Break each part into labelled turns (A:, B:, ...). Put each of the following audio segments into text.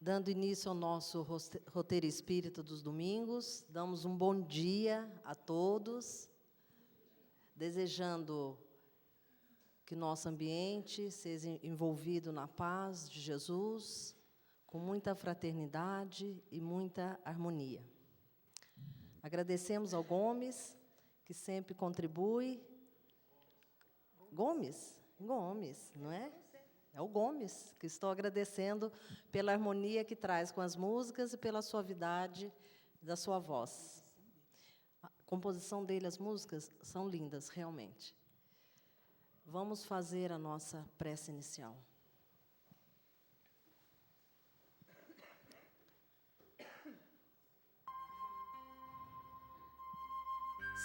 A: Dando início ao nosso roteiro espírita dos domingos, damos um bom dia a todos, desejando que nosso ambiente seja envolvido na paz de Jesus, com muita fraternidade e muita harmonia. Agradecemos ao Gomes, que sempre contribui. Gomes, não é? É o Gomes, que estou agradecendo pela harmonia que traz com as músicas e pela suavidade da sua voz. A composição dele, as músicas, são lindas, realmente. Vamos fazer a nossa prece inicial.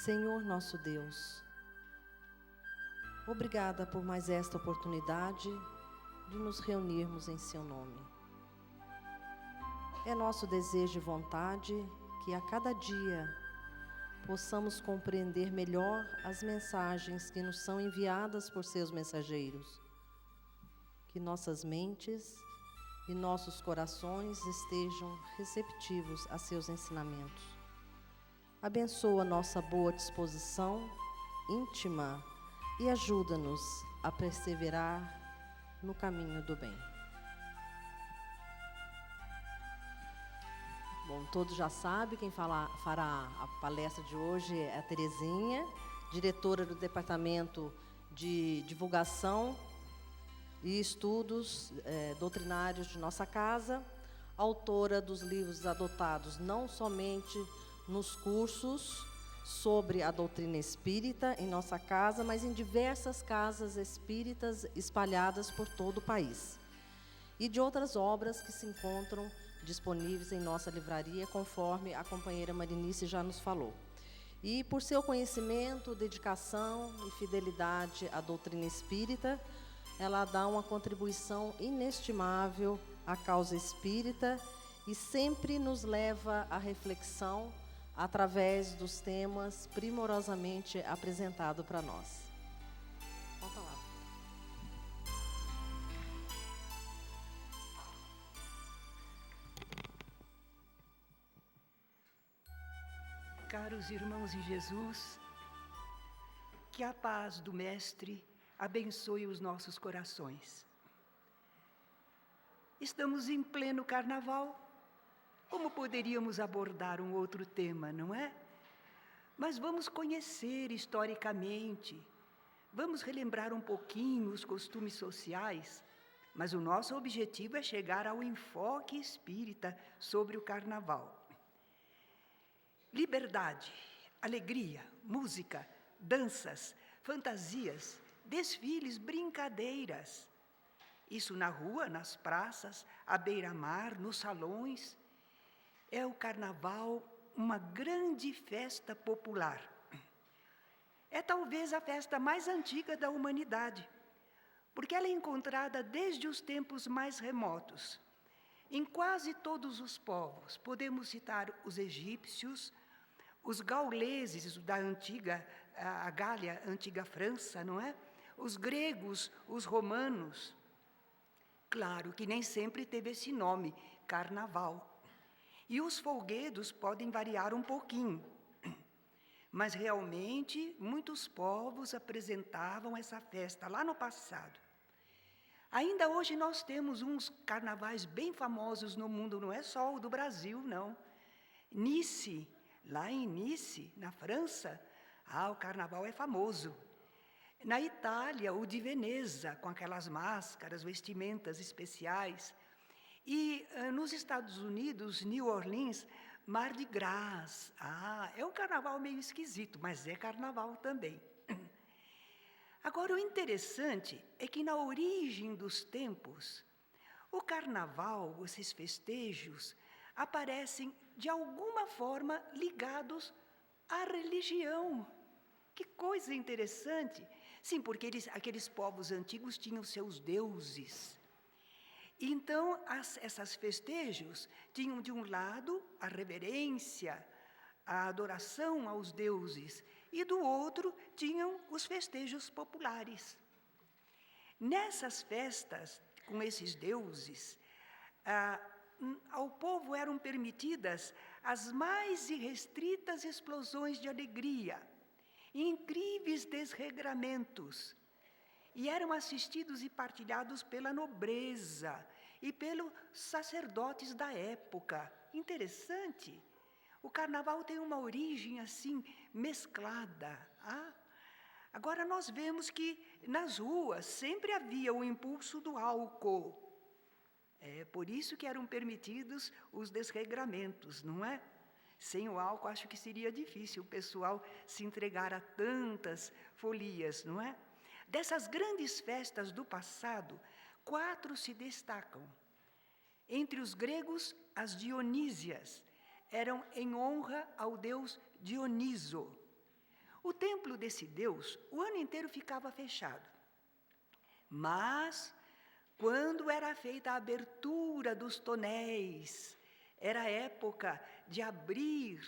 A: Senhor nosso Deus, obrigada por mais esta oportunidade de nos reunirmos em seu nome. É nosso desejo e vontade que a cada dia possamos compreender melhor as mensagens que nos são enviadas por seus mensageiros. Que nossas mentes e nossos corações estejam receptivos a seus ensinamentos. Abençoa nossa boa disposição íntima e ajuda-nos a perseverar no caminho do bem. Bom, todos já sabem, quem fará a palestra de hoje é a Terezinha, diretora do Departamento de Divulgação e Estudos Doutrinários de nossa casa, autora dos livros adotados não somente nos cursos sobre a doutrina espírita em nossa casa, mas em diversas casas espíritas espalhadas por todo o país. E de outras obras que se encontram disponíveis em nossa livraria, conforme a companheira Marinice já nos falou. E por seu conhecimento, dedicação e fidelidade à doutrina espírita, ela dá uma contribuição inestimável à causa espírita e sempre nos leva à reflexão através dos temas primorosamente apresentados para nós. Pode falar.
B: Caros irmãos em Jesus, que a paz do Mestre abençoe os nossos corações. Estamos em pleno carnaval. Como poderíamos abordar um outro tema, não é? Mas vamos conhecer historicamente, vamos relembrar um pouquinho os costumes sociais, mas o nosso objetivo é chegar ao enfoque espírita sobre o carnaval. Liberdade, alegria, música, danças, fantasias, desfiles, brincadeiras. Isso na rua, nas praças, à beira-mar, nos salões. É o carnaval uma grande festa popular. É talvez a festa mais antiga da humanidade, porque ela é encontrada desde os tempos mais remotos. Em quase todos os povos, podemos citar os egípcios, os gauleses da a Gália, antiga França, não é? Os gregos, os romanos. Claro que nem sempre teve esse nome, carnaval. E os folguedos podem variar um pouquinho, mas realmente muitos povos apresentavam essa festa lá no passado. Ainda hoje nós temos uns carnavais bem famosos no mundo, não é só o do Brasil, não. Nice, lá em Nice, na França, o carnaval é famoso. Na Itália, o de Veneza, com aquelas máscaras, vestimentas especiais. E nos Estados Unidos, New Orleans, Mardi Gras. É um carnaval meio esquisito, mas é carnaval também. Agora, o interessante é que na origem dos tempos, o carnaval, esses festejos, aparecem de alguma forma ligados à religião. Que coisa interessante! Sim, porque aqueles povos antigos tinham seus deuses. Então, esses festejos tinham, de um lado, a reverência, a adoração aos deuses, e do outro, tinham os festejos populares. Nessas festas, com esses deuses, ao povo eram permitidas as mais irrestritas explosões de alegria, incríveis desregramentos, e eram assistidos e partilhados pela nobreza e pelos sacerdotes da época. Interessante. O carnaval tem uma origem assim, mesclada. Agora nós vemos que nas ruas sempre havia o impulso do álcool. É por isso que eram permitidos os desregramentos, não é? Sem o álcool, acho que seria difícil o pessoal se entregar a tantas folias, não é? Dessas grandes festas do passado, 4 se destacam. Entre os gregos, as Dionísias eram em honra ao deus Dioniso. O templo desse deus, o ano inteiro ficava fechado. Mas, quando era feita a abertura dos tonéis, era a época de abrir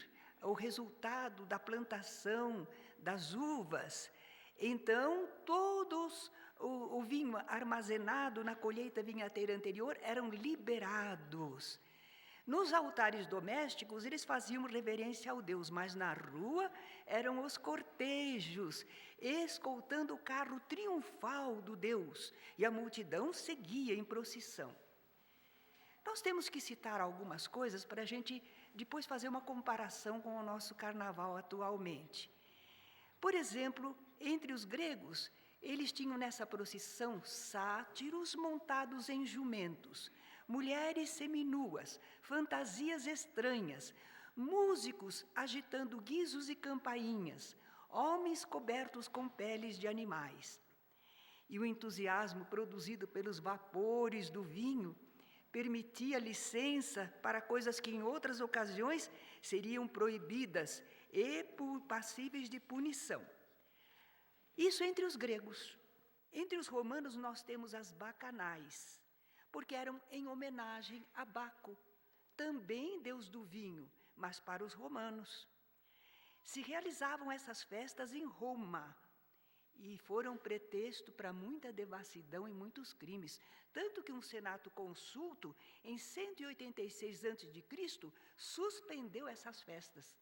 B: o resultado da plantação das uvas. Então, todos o vinho armazenado na colheita vinhateira anterior eram liberados. Nos altares domésticos, eles faziam reverência ao Deus, mas na rua eram os cortejos, escoltando o carro triunfal do Deus, e a multidão seguia em procissão. Nós temos que citar algumas coisas para a gente depois fazer uma comparação com o nosso carnaval atualmente. Por exemplo, entre os gregos, eles tinham nessa procissão sátiros montados em jumentos, mulheres seminuas, fantasias estranhas, músicos agitando guizos e campainhas, homens cobertos com peles de animais. E o entusiasmo produzido pelos vapores do vinho permitia licença para coisas que em outras ocasiões seriam proibidas e passíveis de punição. Isso entre os gregos. Entre os romanos nós temos as bacanais, porque eram em homenagem a Baco, também deus do vinho, mas para os romanos. Se realizavam essas festas em Roma, e foram pretexto para muita devassidão e muitos crimes, tanto que um senato consulto, em 186 a.C., suspendeu essas festas.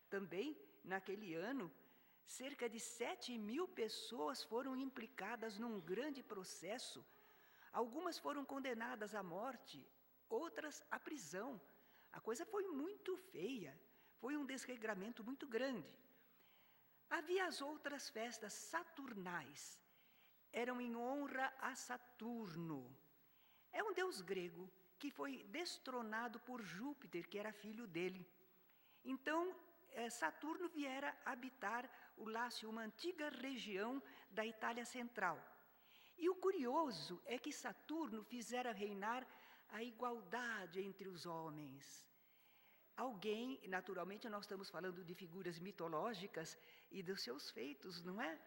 B: Também, naquele ano, cerca de 7.000 pessoas foram implicadas num grande processo. Algumas foram condenadas à morte, outras à prisão. A coisa foi muito feia, foi um desregramento muito grande. Havia as outras festas saturnais, eram em honra a Saturno. É um deus grego que foi destronado por Júpiter, que era filho dele. Então, Saturno viera habitar o Lácio, uma antiga região da Itália Central. E o curioso é que Saturno fizera reinar a igualdade entre os homens. Alguém, naturalmente nós estamos falando de figuras mitológicas e dos seus feitos, não é?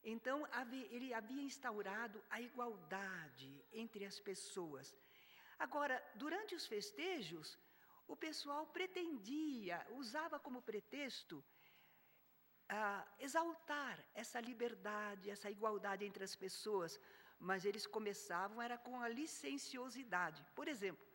B: Então, ele havia instaurado a igualdade entre as pessoas. Agora, durante os festejos, o pessoal pretendia, usava como pretexto, exaltar essa liberdade, essa igualdade entre as pessoas, mas eles começavam era com a licenciosidade. Por exemplo,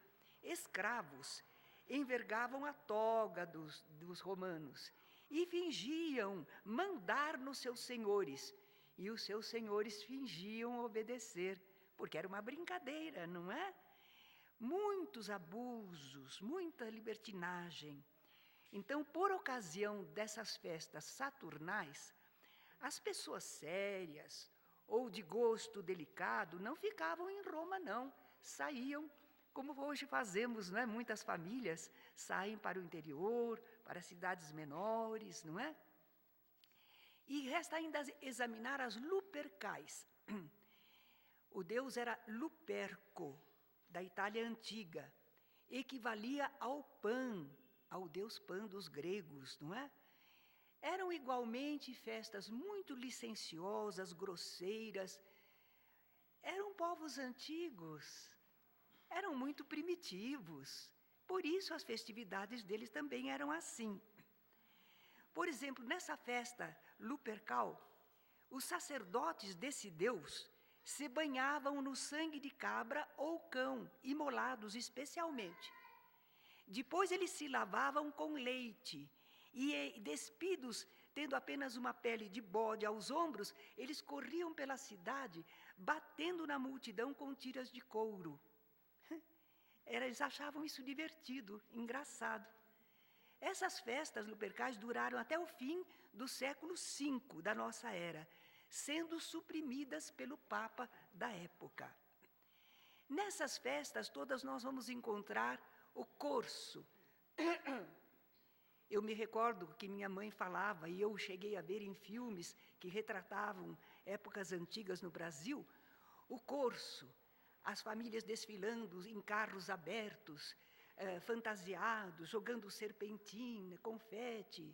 B: escravos envergavam a toga dos romanos e fingiam mandar nos seus senhores, e os seus senhores fingiam obedecer, porque era uma brincadeira, não é? Muitos abusos, muita libertinagem. Então, por ocasião dessas festas saturnais, as pessoas sérias ou de gosto delicado não ficavam em Roma, não. Saíam, como hoje fazemos, não é? Muitas famílias saem para o interior, para cidades menores, não é? E resta ainda examinar as Lupercais. O deus era Luperco, da Itália Antiga, equivalia ao Pan, ao deus Pan dos gregos, não é? Eram igualmente festas muito licenciosas, grosseiras. Eram povos antigos, eram muito primitivos, por isso as festividades deles também eram assim. Por exemplo, nessa festa Lupercal, os sacerdotes desse deus se banhavam no sangue de cabra ou cão, imolados especialmente. Depois eles se lavavam com leite e, despidos, tendo apenas uma pele de bode aos ombros, eles corriam pela cidade, batendo na multidão com tiras de couro. Eles achavam isso divertido, engraçado. Essas festas lupercais duraram até o fim do século V da nossa era, sendo suprimidas pelo Papa da época. Nessas festas todas nós vamos encontrar o corso. Eu me recordo que minha mãe falava, e eu cheguei a ver em filmes que retratavam épocas antigas no Brasil, o corso, as famílias desfilando em carros abertos, fantasiados, jogando serpentina, confete,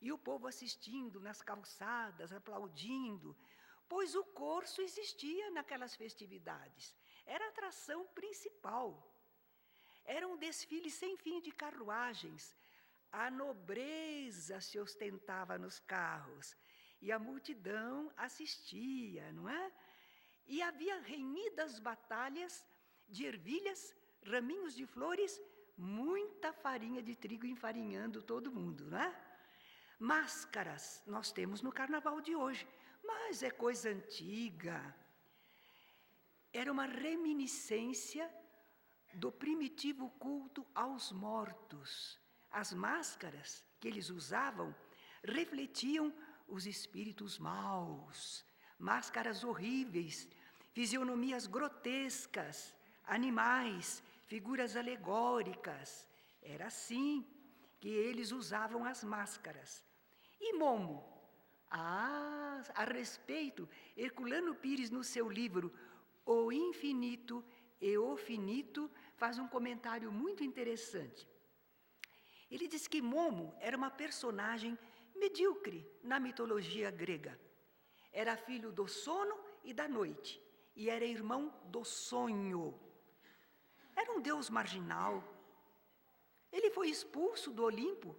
B: e o povo assistindo nas calçadas, aplaudindo, pois o corso existia naquelas festividades, era a atração principal. Era um desfile sem fim de carruagens, a nobreza se ostentava nos carros, e a multidão assistia, não é? E havia renhidas batalhas de ervilhas, raminhos de flores, muita farinha de trigo enfarinhando todo mundo, não é? Máscaras nós temos no carnaval de hoje, mas é coisa antiga. Era uma reminiscência do primitivo culto aos mortos. As máscaras que eles usavam refletiam os espíritos maus, máscaras horríveis, fisionomias grotescas, animais, figuras alegóricas. Era assim que eles usavam as máscaras. E Momo? A respeito, Herculano Pires, no seu livro O Infinito e o Finito, faz um comentário muito interessante. Ele diz que Momo era uma personagem medíocre na mitologia grega. Era filho do sono e da noite, e era irmão do sonho. Era um deus marginal. Ele foi expulso do Olimpo,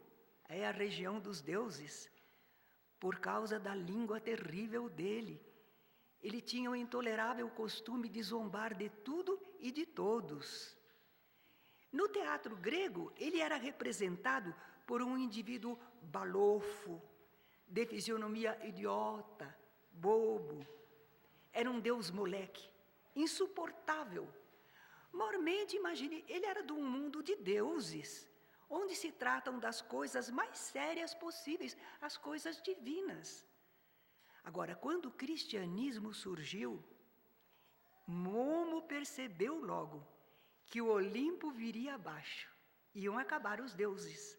B: é a região dos deuses, por causa da língua terrível dele. Ele tinha o intolerável costume de zombar de tudo e de todos. No teatro grego, ele era representado por um indivíduo balofo, de fisionomia idiota, bobo. Era um deus moleque, insuportável. Mormente, imagine, ele era de um mundo de deuses, onde se tratam das coisas mais sérias possíveis, as coisas divinas. Agora, quando o cristianismo surgiu, Momo percebeu logo que o Olimpo viria abaixo, iam acabar os deuses.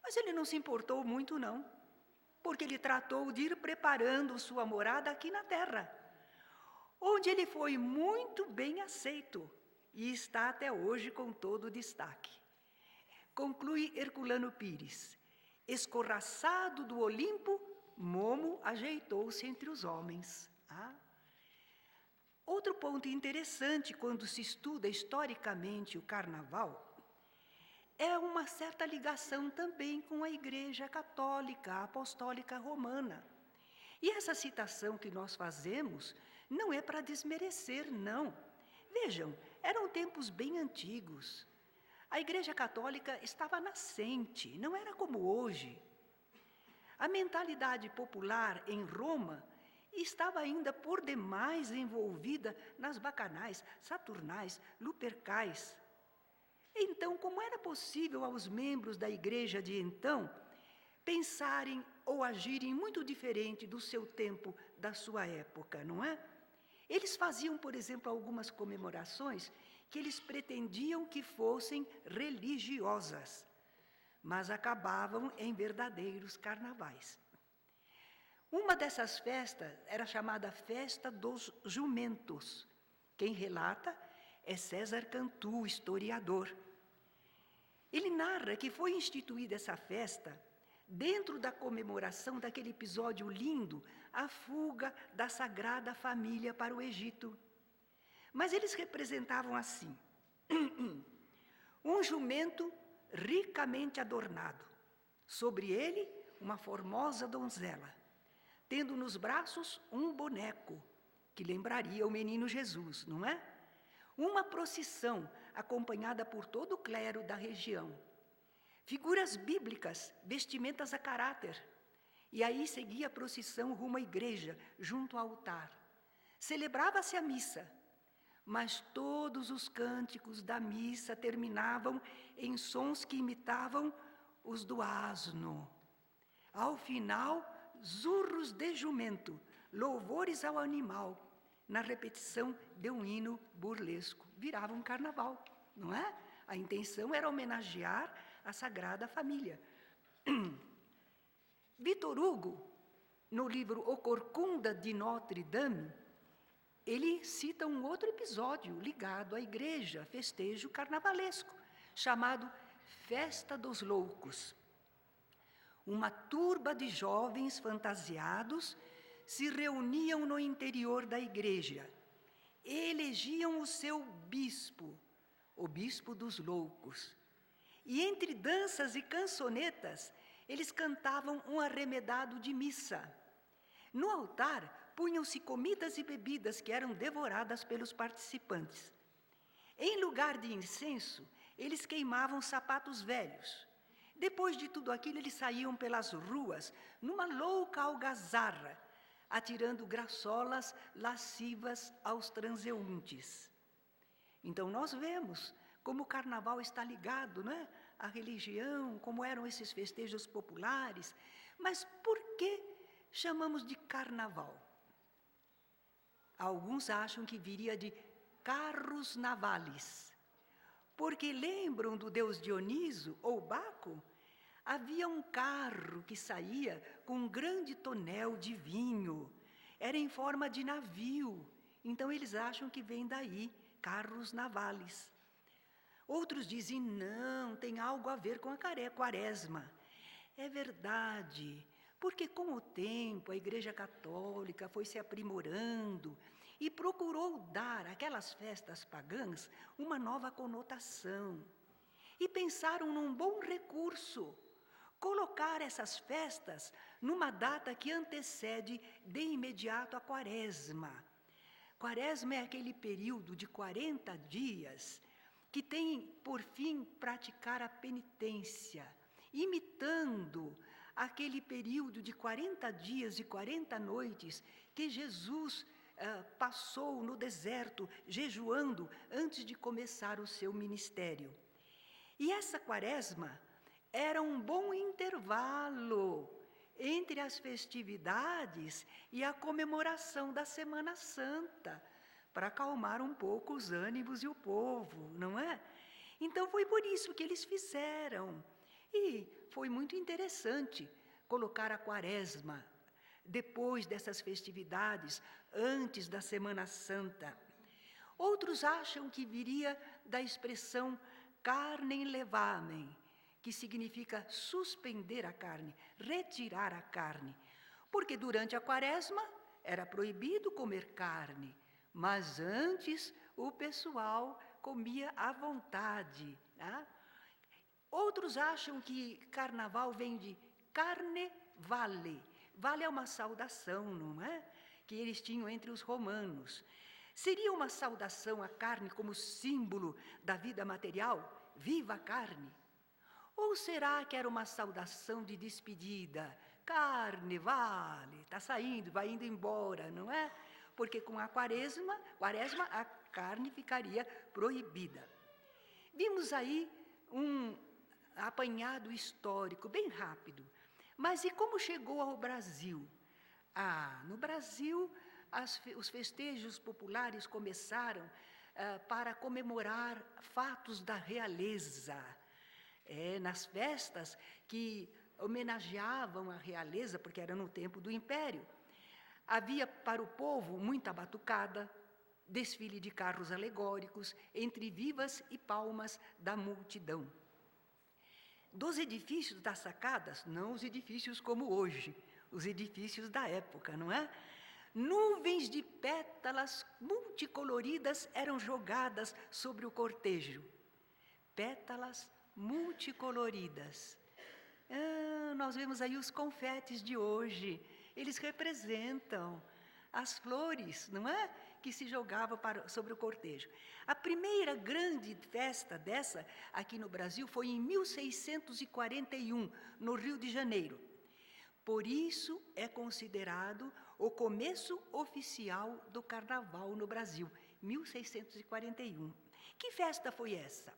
B: Mas ele não se importou muito, não, porque ele tratou de ir preparando sua morada aqui na terra, onde ele foi muito bem aceito e está até hoje com todo destaque. Conclui Herculano Pires: escorraçado do Olimpo, Momo ajeitou-se entre os homens. Outro ponto interessante quando se estuda historicamente o carnaval é uma certa ligação também com a Igreja Católica Apostólica Romana. E essa citação que nós fazemos não é para desmerecer, não. Vejam, eram tempos bem antigos. A Igreja Católica estava nascente, não era como hoje. A mentalidade popular em Roma estava ainda por demais envolvida nas bacanais, saturnais, lupercais. Então, como era possível aos membros da igreja de então pensarem ou agirem muito diferente do seu tempo, da sua época, não é? Eles faziam, por exemplo, algumas comemorações que eles pretendiam que fossem religiosas, mas acabavam em verdadeiros carnavais. Uma dessas festas era chamada Festa dos Jumentos. Quem relata é César Cantu, historiador. Ele narra que foi instituída essa festa dentro da comemoração daquele episódio lindo, a fuga da Sagrada Família para o Egito. Mas eles representavam assim: um jumento ricamente adornado, sobre ele uma formosa donzela, tendo nos braços um boneco, que lembraria o menino Jesus, não é? Uma procissão acompanhada por todo o clero da região. Figuras bíblicas, vestimentas a caráter. E aí seguia a procissão rumo à igreja, junto ao altar. Celebrava-se a missa, mas todos os cânticos da missa terminavam em sons que imitavam os do asno. Ao final, zurros de jumento, louvores ao animal, na repetição de um hino burlesco. Virava um carnaval, não é? A intenção era homenagear a Sagrada Família. Victor Hugo, no livro O Corcunda de Notre Dame, ele cita um outro episódio ligado à igreja, festejo carnavalesco, chamado Festa dos Loucos. Uma turba de jovens fantasiados se reuniam no interior da igreja, elegiam o seu bispo, o bispo dos loucos. E entre danças e cançonetas, eles cantavam um arremedado de missa. No altar, punham-se comidas e bebidas que eram devoradas pelos participantes. Em lugar de incenso, eles queimavam sapatos velhos. Depois de tudo aquilo, eles saíam pelas ruas, numa louca algazarra, atirando graçolas lascivas aos transeuntes. Então, nós vemos como o carnaval está ligado, não é? À religião, como eram esses festejos populares. Mas por que chamamos de carnaval? Alguns acham que viria de carros navales, porque lembram do deus Dioniso ou Baco? Havia um carro que saía com um grande tonel de vinho, era em forma de navio, então eles acham que vem daí, carros navales. Outros dizem, não, tem algo a ver com a quaresma. É verdade, porque com o tempo a Igreja Católica foi se aprimorando e procurou dar àquelas festas pagãs uma nova conotação. E pensaram num bom recurso, colocar essas festas numa data que antecede de imediato a quaresma. Quaresma é aquele período de 40 dias que tem por fim praticar a penitência, imitando aquele período de 40 dias e 40 noites que Jesus passou no deserto, jejuando, antes de começar o seu ministério. E essa quaresma era um bom intervalo entre as festividades e a comemoração da Semana Santa, para acalmar um pouco os ânimos e o povo, não é? Então foi por isso que eles fizeram. E foi muito interessante colocar a quaresma depois dessas festividades, antes da Semana Santa. Outros acham que viria da expressão carnem levamen, que significa suspender a carne, retirar a carne. Porque durante a quaresma era proibido comer carne, mas antes o pessoal comia à vontade. Tá? Outros acham que carnaval vem de carne vale. Vale é uma saudação, não é? Que eles tinham entre os romanos. Seria uma saudação à carne como símbolo da vida material? Viva a carne! Ou será que era uma saudação de despedida? Carne, vale, está saindo, vai indo embora, não é? Porque com a quaresma a carne ficaria proibida. Vimos aí um apanhado histórico, bem rápido. Mas e como chegou ao Brasil? No Brasil, os festejos populares começaram para comemorar fatos da realeza. Nas festas que homenageavam a realeza, porque era no tempo do Império. Havia para o povo muita batucada, desfile de carros alegóricos, entre vivas e palmas da multidão. Dos edifícios das sacadas, não os edifícios como hoje, os edifícios da época, não é? Nuvens de pétalas multicoloridas eram jogadas sobre o cortejo. Pétalas multicoloridas. Nós vemos aí os confetes de hoje. Eles representam as flores, não é? Que se jogavam sobre o cortejo. A primeira grande festa dessa aqui no Brasil foi em 1641, no Rio de Janeiro. Por isso é considerado o começo oficial do carnaval no Brasil, 1641. Que festa foi essa?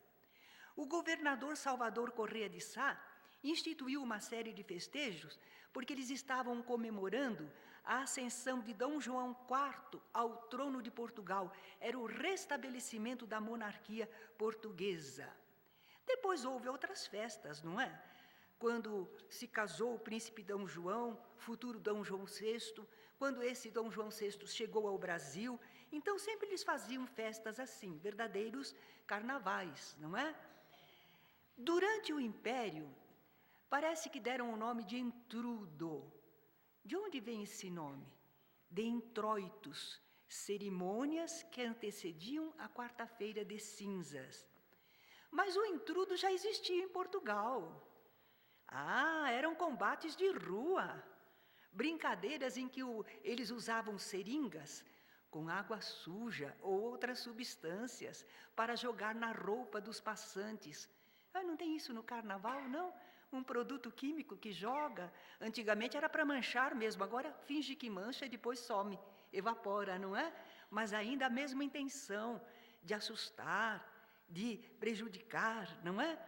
B: O governador Salvador Corrêa de Sá instituiu uma série de festejos porque eles estavam comemorando a ascensão de Dom João IV ao trono de Portugal. Era o restabelecimento da monarquia portuguesa. Depois houve outras festas, não é? Quando se casou o príncipe Dom João, futuro Dom João VI, quando esse Dom João VI chegou ao Brasil, então sempre eles faziam festas assim, verdadeiros carnavais, não é? Durante o Império, parece que deram o nome de intrudo. De onde vem esse nome? De introitos, cerimônias que antecediam a quarta-feira de cinzas. Mas o intrudo já existia em Portugal. Eram combates de rua, brincadeiras em que eles usavam seringas com água suja ou outras substâncias para jogar na roupa dos passantes. Não tem isso no carnaval, não? Um produto químico que joga. Antigamente era para manchar mesmo, agora finge que mancha e depois some, evapora, não é? Mas ainda a mesma intenção de assustar, de prejudicar, não é?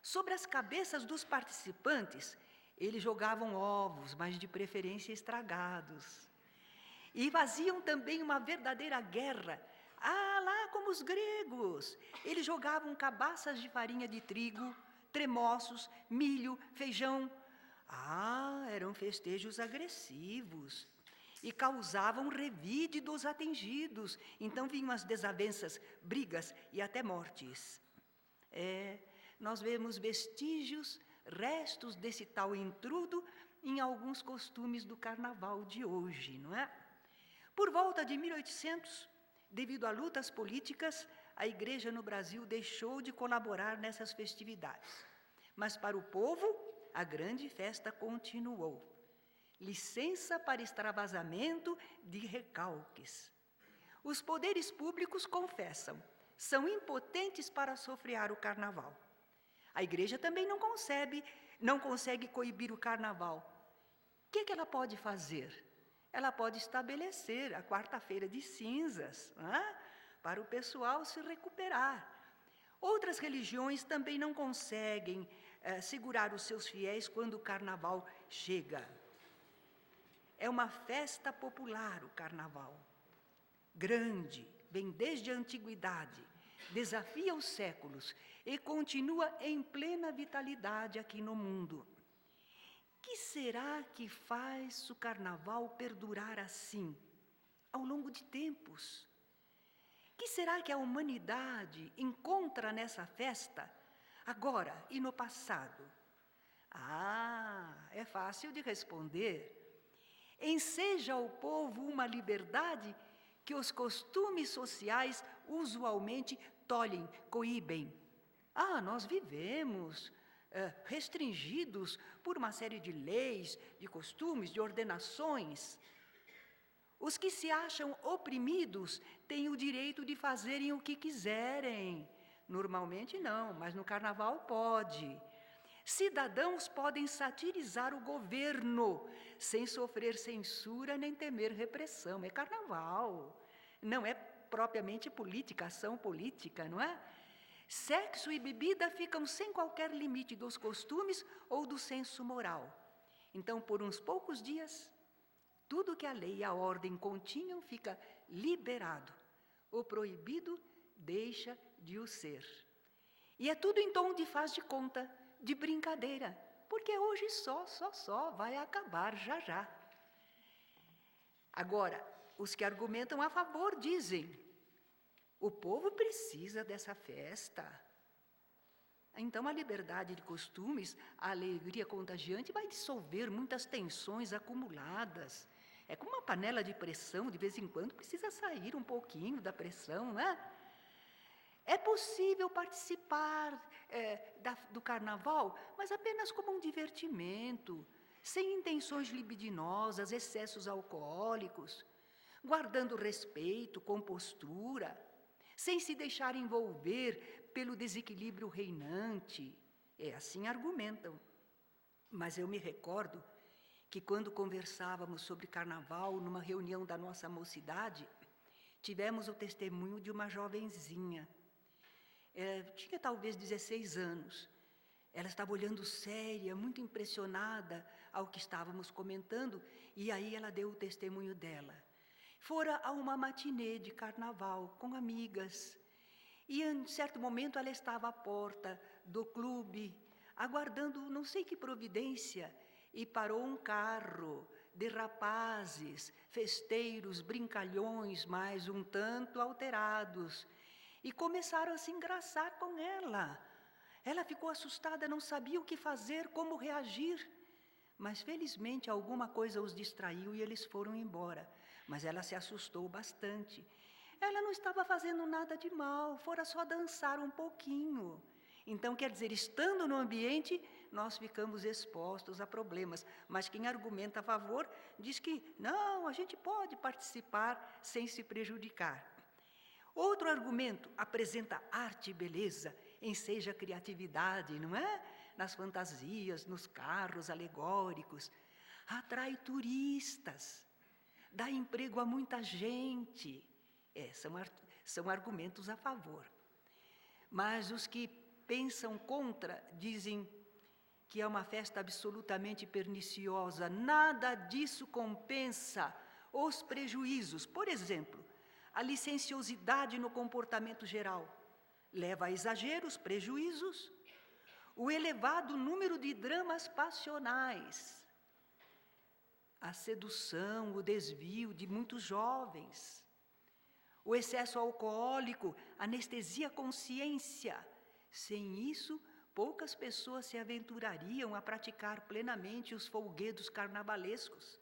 B: Sobre as cabeças dos participantes, eles jogavam ovos, mas de preferência estragados. E faziam também uma verdadeira guerra. Lá como os gregos. Eles jogavam cabaças de farinha de trigo, tremoços, milho, feijão. Eram festejos agressivos e causavam revide dos atingidos. Então vinham as desavenças, brigas e até mortes. Nós vemos vestígios, restos desse tal intrudo em alguns costumes do carnaval de hoje, não é? Por volta de 1800, devido a lutas políticas, a Igreja no Brasil deixou de colaborar nessas festividades. Mas para o povo, a grande festa continuou. Licença para extravasamento de recalques. Os poderes públicos confessam, são impotentes para sofrear o carnaval. A Igreja também não consegue coibir o carnaval. O que ela pode fazer? Ela pode estabelecer a quarta-feira de cinzas, para o pessoal se recuperar. Outras religiões também não conseguem segurar os seus fiéis quando o carnaval chega. É uma festa popular o carnaval. Grande, vem desde a antiguidade, desafia os séculos e continua em plena vitalidade aqui no mundo. Que será que faz o carnaval perdurar assim, ao longo de tempos? Que será que a humanidade encontra nessa festa, agora e no passado? É fácil de responder. Enseja ao povo uma liberdade que os costumes sociais usualmente tolhem, coíbem. Nós vivemos restringidos por uma série de leis, de costumes, de ordenações. Os que se acham oprimidos têm o direito de fazerem o que quiserem. Normalmente não, mas no carnaval pode. Cidadãos podem satirizar o governo, sem sofrer censura nem temer repressão. É carnaval, não é propriamente política, ação política, não é? Sexo e bebida ficam sem qualquer limite dos costumes ou do senso moral. Então, por uns poucos dias, tudo que a lei e a ordem continham fica liberado. O proibido deixa de o ser. E é tudo em tom de faz de conta, de brincadeira, porque hoje só vai acabar já. Agora, os que argumentam a favor dizem: o povo precisa dessa festa. Então, a liberdade de costumes, a alegria contagiante vai dissolver muitas tensões acumuladas. É como uma panela de pressão, de vez em quando precisa sair um pouquinho da pressão, né? É possível participar do carnaval, mas apenas como um divertimento, sem intenções libidinosas, excessos alcoólicos. guardando respeito, compostura, sem se deixar envolver pelo desequilíbrio reinante. Assim argumentam. Mas eu me recordo que quando conversávamos sobre carnaval numa reunião da nossa mocidade, tivemos o testemunho de uma jovenzinha. Tinha talvez 16 anos. Ela estava olhando séria, muito impressionada ao que estávamos comentando, e aí ela deu o testemunho dela. Fora a uma matinê de carnaval com amigas, e em certo momento ela estava à porta do clube, aguardando não sei que providência, e parou um carro de rapazes, festeiros, brincalhões, mas um tanto alterados, e começaram a se engraçar com ela. Ela ficou assustada, não sabia o que fazer, como reagir. Mas felizmente alguma coisa os distraiu e eles foram embora. Mas ela se assustou bastante. Ela não estava fazendo nada de mal, fora só dançar um pouquinho. Então, quer dizer, estando no ambiente, nós ficamos expostos a problemas. Mas quem argumenta a favor diz que não, a gente pode participar sem se prejudicar. Outro argumento apresenta arte e beleza, enseja a criatividade, não é? Nas fantasias, nos carros alegóricos. Atrai turistas, dá emprego a muita gente. São argumentos a favor. Mas os que pensam contra dizem que é uma festa absolutamente perniciosa. Nada disso compensa os prejuízos. Por exemplo, a licenciosidade no comportamento geral leva a exageros, prejuízos, o elevado número de dramas passionais, a sedução, o desvio de muitos jovens, o excesso alcoólico anestesia a consciência. Sem isso, poucas pessoas se aventurariam a praticar plenamente os folguedos carnavalescos.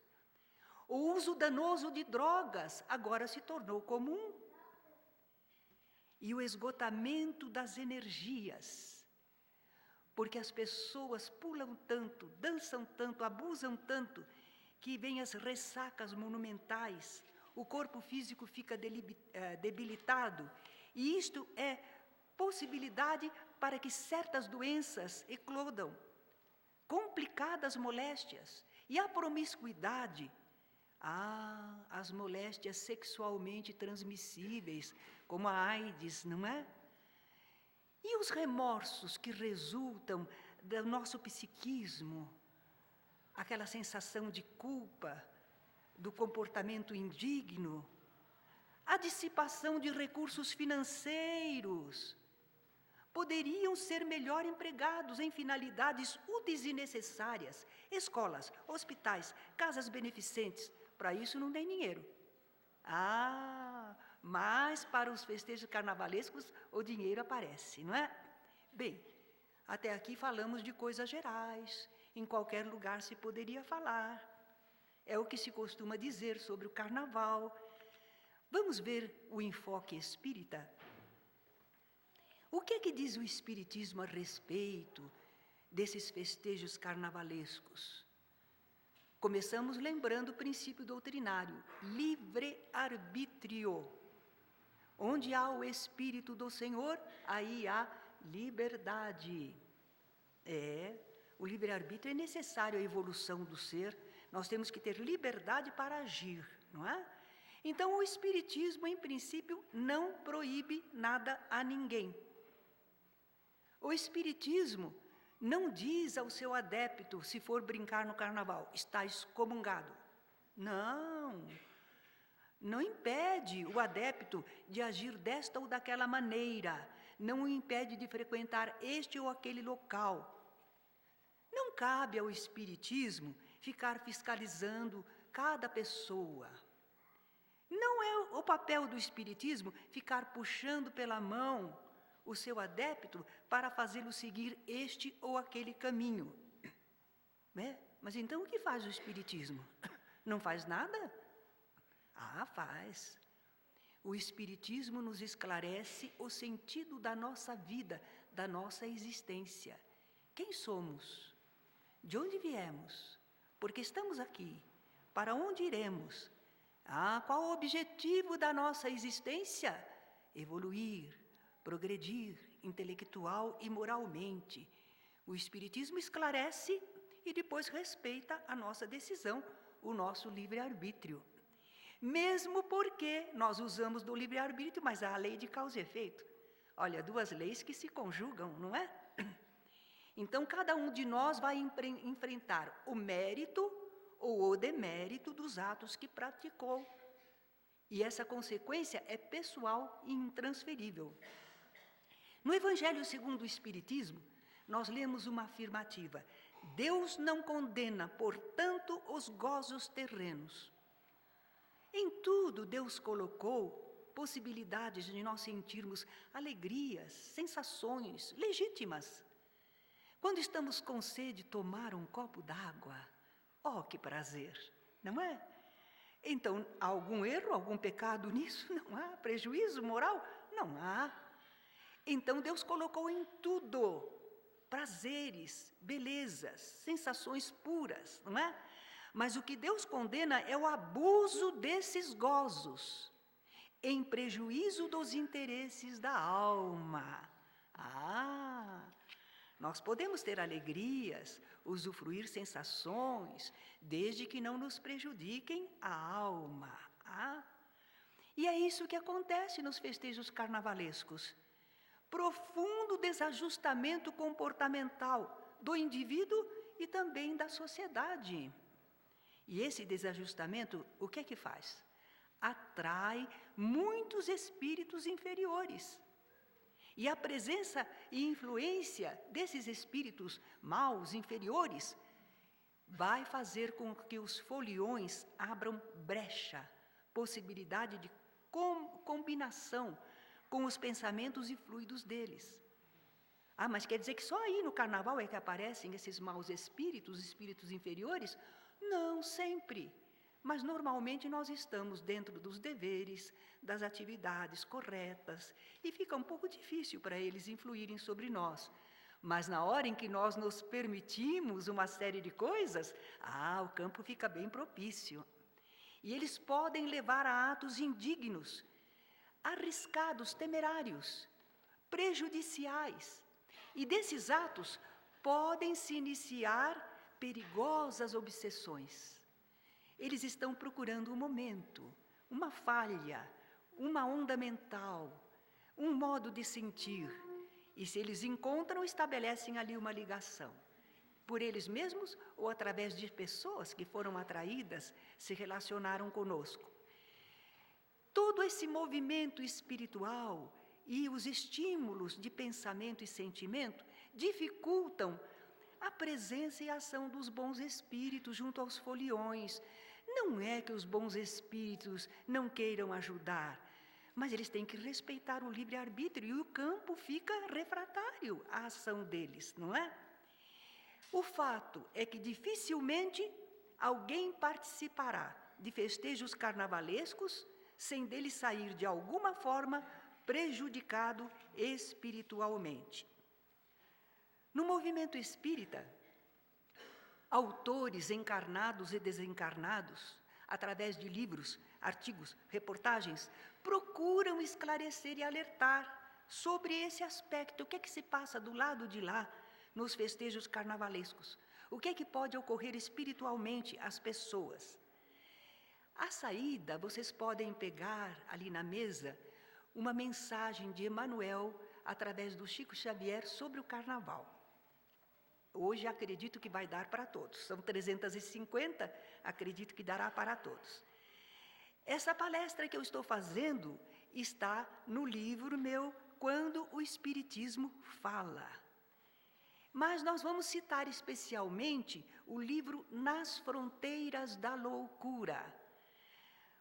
B: O uso danoso de drogas agora se tornou comum. E o esgotamento das energias, porque as pessoas pulam tanto, dançam tanto, abusam tanto, que vêm as ressacas monumentais, o corpo físico fica debilitado, e isto é possibilidade para que certas doenças eclodam, complicadas moléstias, e a promiscuidade, as moléstias sexualmente transmissíveis, como a AIDS, não é? E os remorsos que resultam do nosso psiquismo, aquela sensação de culpa, do comportamento indigno, a dissipação de recursos financeiros, poderiam ser melhor empregados em finalidades úteis e necessárias, escolas, hospitais, casas beneficentes. Para isso não tem dinheiro. Mas para os festejos carnavalescos o dinheiro aparece, não é? Bem, até aqui falamos de coisas gerais, em qualquer lugar se poderia falar. É o que se costuma dizer sobre o carnaval. Vamos ver o enfoque espírita? O que é que diz o Espiritismo a respeito desses festejos carnavalescos? Começamos lembrando o princípio doutrinário, livre-arbítrio. Onde há o Espírito do Senhor, aí há liberdade. O livre-arbítrio é necessário à evolução do ser. Nós temos que ter liberdade para agir, não é? Então, o Espiritismo, em princípio, não proíbe nada a ninguém. O Espiritismo não diz ao seu adepto, se for brincar no carnaval, está excomungado. Não impede o adepto de agir desta ou daquela maneira, não o impede de frequentar este ou aquele local. Não cabe ao Espiritismo ficar fiscalizando cada pessoa. Não é o papel do Espiritismo ficar puxando pela mão o seu adepto para fazê-lo seguir este ou aquele caminho. Mas então o que faz o Espiritismo? Não faz nada? Faz. O Espiritismo nos esclarece o sentido da nossa vida, da nossa existência. Quem somos? De onde viemos? Por que estamos aqui? Para onde iremos? Qual o objetivo da nossa existência? Evoluir, progredir intelectual e moralmente. O Espiritismo esclarece e depois respeita a nossa decisão, o nosso livre-arbítrio. Mesmo porque nós usamos do livre-arbítrio, mas há a lei de causa e efeito. Olha, duas leis que se conjugam, não é? Então, cada um de nós vai enfrentar o mérito ou o demérito dos atos que praticou. E essa consequência é pessoal e intransferível. No Evangelho segundo o Espiritismo, nós lemos uma afirmativa: Deus não condena, portanto, os gozos terrenos. Em tudo, Deus colocou possibilidades de nós sentirmos alegrias, sensações legítimas. Quando estamos com sede, tomar um copo d'água, que prazer, não é? Então, há algum erro, algum pecado nisso? Não há. Prejuízo moral? Não há. Então, Deus colocou em tudo prazeres, belezas, sensações puras, não é? Mas o que Deus condena é o abuso desses gozos, em prejuízo dos interesses da alma. Nós podemos ter alegrias, usufruir sensações, desde que não nos prejudiquem a alma. E é isso que acontece nos festejos carnavalescos. Profundo desajustamento comportamental do indivíduo e também da sociedade. E esse desajustamento, o que é que faz? Atrai muitos espíritos inferiores. E a presença e influência desses espíritos maus, inferiores, vai fazer com que os foliões abram brecha, possibilidade de combinação com os pensamentos e fluidos deles. Mas quer dizer que só aí no carnaval é que aparecem esses maus espíritos, espíritos inferiores? Não sempre. Mas normalmente nós estamos dentro dos deveres, das atividades corretas, e fica um pouco difícil para eles influírem sobre nós. Mas na hora em que nós nos permitimos uma série de coisas, o campo fica bem propício. E eles podem levar a atos indignos, arriscados, temerários, prejudiciais. E desses atos podem se iniciar perigosas obsessões. Eles estão procurando um momento, uma falha, uma onda mental, um modo de sentir. E se eles encontram, estabelecem ali uma ligação. Por eles mesmos ou através de pessoas que foram atraídas, se relacionaram conosco. Todo esse movimento espiritual e os estímulos de pensamento e sentimento dificultam a presença e a ação dos bons espíritos junto aos foliões. Não é que os bons espíritos não queiram ajudar, mas eles têm que respeitar o livre-arbítrio e o campo fica refratário à ação deles, não é? O fato é que dificilmente alguém participará de festejos carnavalescos sem dele sair de alguma forma prejudicado espiritualmente. No movimento espírita, autores encarnados e desencarnados, através de livros, artigos, reportagens, procuram esclarecer e alertar sobre esse aspecto. O que é que se passa do lado de lá, nos festejos carnavalescos? O que é que pode ocorrer espiritualmente às pessoas? À saída, vocês podem pegar ali na mesa uma mensagem de Emmanuel, através do Chico Xavier, sobre o carnaval. Hoje acredito que vai dar para todos. São 350, acredito que dará para todos. Essa palestra que eu estou fazendo está no livro meu, Quando o Espiritismo Fala. Mas nós vamos citar especialmente o livro Nas Fronteiras da Loucura.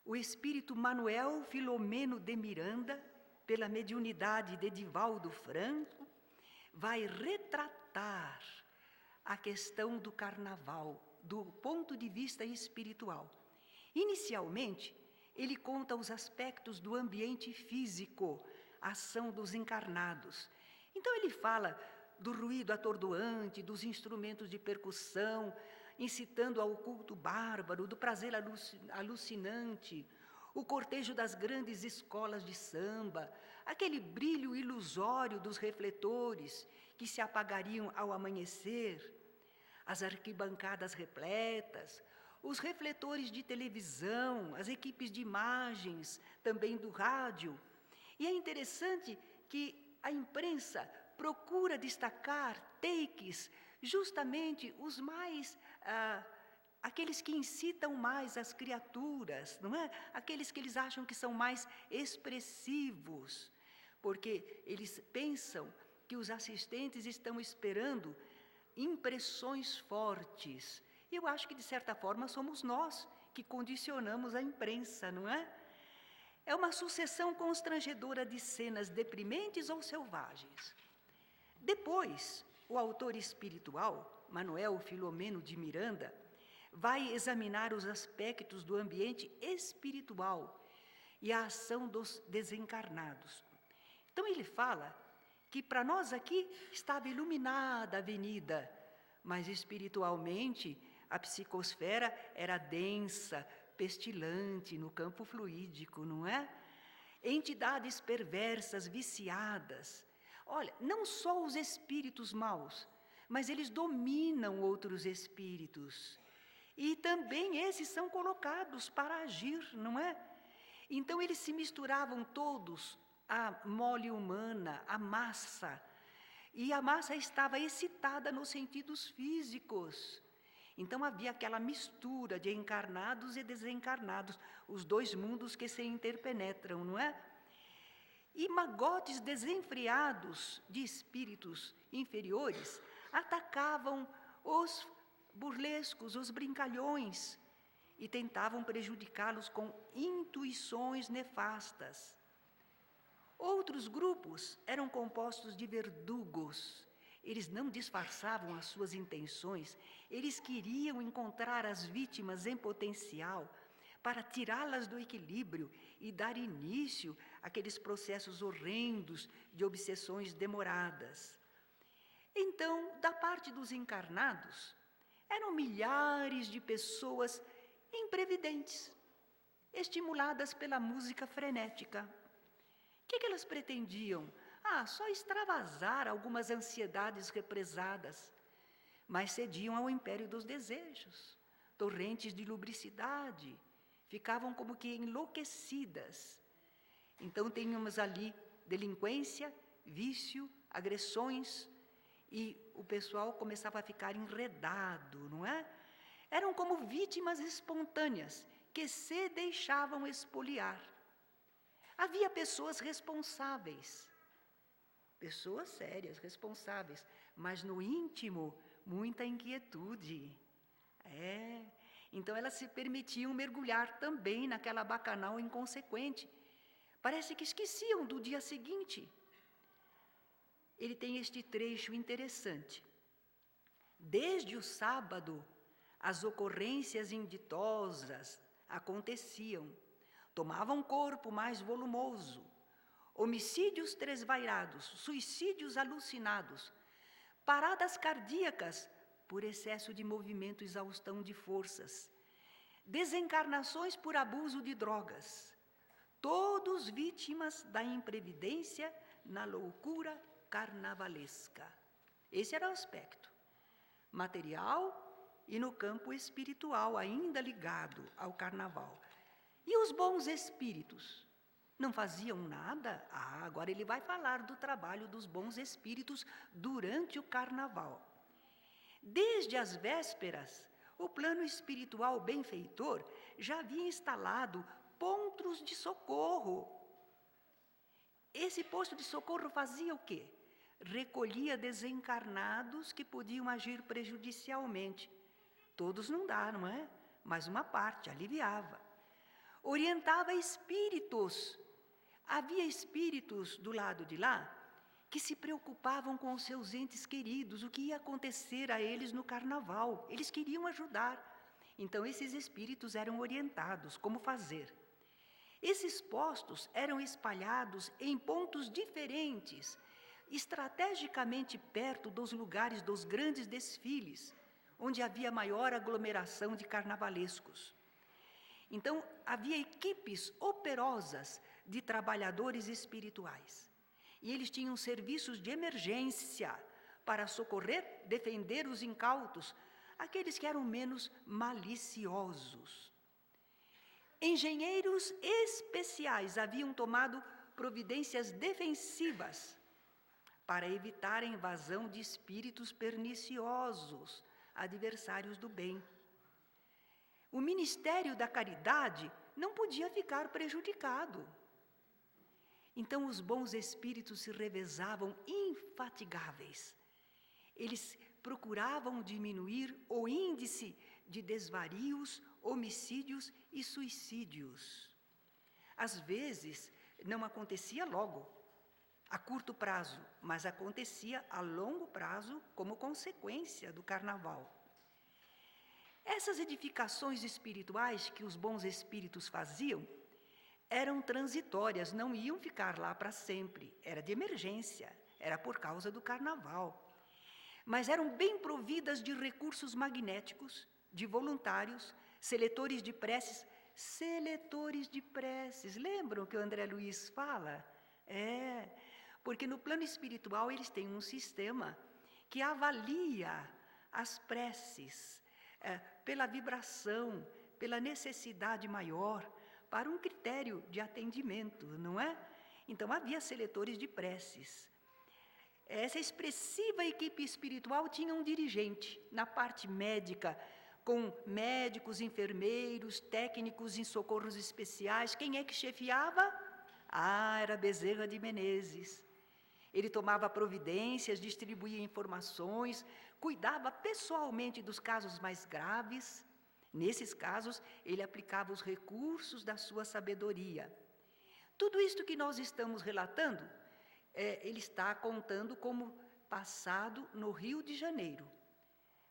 B: O espírito Manuel Filomeno de Miranda, pela mediunidade de Divaldo Franco, vai retratar a questão do carnaval, do ponto de vista espiritual. Inicialmente, ele conta os aspectos do ambiente físico, a ação dos encarnados. Então ele fala do ruído atordoante, dos instrumentos de percussão, incitando ao culto bárbaro, do prazer alucinante, o cortejo das grandes escolas de samba, aquele brilho ilusório dos refletores que se apagariam ao amanhecer, as arquibancadas repletas, os refletores de televisão, as equipes de imagens, também do rádio. E é interessante que a imprensa procura destacar takes, justamente os mais, aqueles que incitam mais as criaturas, não é? Aqueles que eles acham que são mais expressivos, porque eles pensam que os assistentes estão esperando impressões fortes. Eu acho que, de certa forma, somos nós que condicionamos a imprensa, não é? É uma sucessão constrangedora de cenas deprimentes ou selvagens. Depois, o autor espiritual, Manuel Filomeno de Miranda, vai examinar os aspectos do ambiente espiritual e a ação dos desencarnados. Então, ele fala que para nós aqui estava iluminada a avenida, mas espiritualmente a psicosfera era densa, pestilante no campo fluídico, não é? Entidades perversas, viciadas. Olha, não só os espíritos maus, mas eles dominam outros espíritos. E também esses são colocados para agir, não é? Então eles se misturavam todos à mole humana, à massa. E a massa estava excitada nos sentidos físicos. Então havia aquela mistura de encarnados e desencarnados, os dois mundos que se interpenetram, não é? E magotes desenfreados de espíritos inferiores atacavam os burlescos, os brincalhões, e tentavam prejudicá-los com intuições nefastas. Outros grupos eram compostos de verdugos. Eles não disfarçavam as suas intenções, eles queriam encontrar as vítimas em potencial para tirá-las do equilíbrio e dar início àqueles processos horrendos de obsessões demoradas. Então, da parte dos encarnados, eram milhares de pessoas imprevidentes, estimuladas pela música frenética. O que elas pretendiam? Só extravasar algumas ansiedades represadas, mas cediam ao império dos desejos, torrentes de lubricidade, ficavam como que enlouquecidas. Então, tínhamos ali delinquência, vício, agressões, e o pessoal começava a ficar enredado, não é? Eram como vítimas espontâneas que se deixavam espoliar. Havia pessoas responsáveis, pessoas sérias, responsáveis, mas no íntimo, muita inquietude. Então elas se permitiam mergulhar também naquela bacanal inconsequente. Parece que esqueciam do dia seguinte. Ele tem este trecho interessante. Desde o sábado, as ocorrências inditosas aconteciam, tomavam corpo mais volumoso, homicídios tresvairados, suicídios alucinados, paradas cardíacas por excesso de movimento e exaustão de forças, desencarnações por abuso de drogas, todos vítimas da imprevidência na loucura carnavalesca. Esse era o aspecto material e no campo espiritual, ainda ligado ao carnaval. E os bons espíritos não faziam nada? Agora ele vai falar do trabalho dos bons espíritos durante o carnaval. Desde as vésperas, o plano espiritual benfeitor já havia instalado pontos de socorro. Esse posto de socorro fazia o quê? Recolhia desencarnados que podiam agir prejudicialmente. Todos não dá, não é? Mas uma parte aliviava. Orientava espíritos. Havia espíritos do lado de lá que se preocupavam com os seus entes queridos, o que ia acontecer a eles no carnaval. Eles queriam ajudar. Então, esses espíritos eram orientados como fazer. Esses postos eram espalhados em pontos diferentes, estrategicamente perto dos lugares dos grandes desfiles, onde havia maior aglomeração de carnavalescos. Então, havia equipes operosas de trabalhadores espirituais. E eles tinham serviços de emergência para socorrer, defender os incautos, aqueles que eram menos maliciosos. Engenheiros especiais haviam tomado providências defensivas para evitar a invasão de espíritos perniciosos, adversários do bem. O ministério da caridade não podia ficar prejudicado. Então, os bons espíritos se revezavam infatigáveis. Eles procuravam diminuir o índice de desvarios, homicídios e suicídios. Às vezes, não acontecia logo, a curto prazo, mas acontecia a longo prazo como consequência do carnaval. Essas edificações espirituais que os bons espíritos faziam eram transitórias, não iam ficar lá para sempre, era de emergência, era por causa do carnaval. Mas eram bem providas de recursos magnéticos, de voluntários, seletores de preces. Lembram que o André Luiz fala? Porque no plano espiritual eles têm um sistema que avalia as preces pela vibração, pela necessidade maior, para um critério de atendimento, não é? Então havia seletores de preces. Essa expressiva equipe espiritual tinha um dirigente na parte médica, com médicos, enfermeiros, técnicos em socorros especiais. Quem é que chefiava? Era Bezerra de Menezes. Ele tomava providências, distribuía informações, cuidava pessoalmente dos casos mais graves. Nesses casos, ele aplicava os recursos da sua sabedoria. Tudo isto que nós estamos relatando, ele está contando como passado no Rio de Janeiro.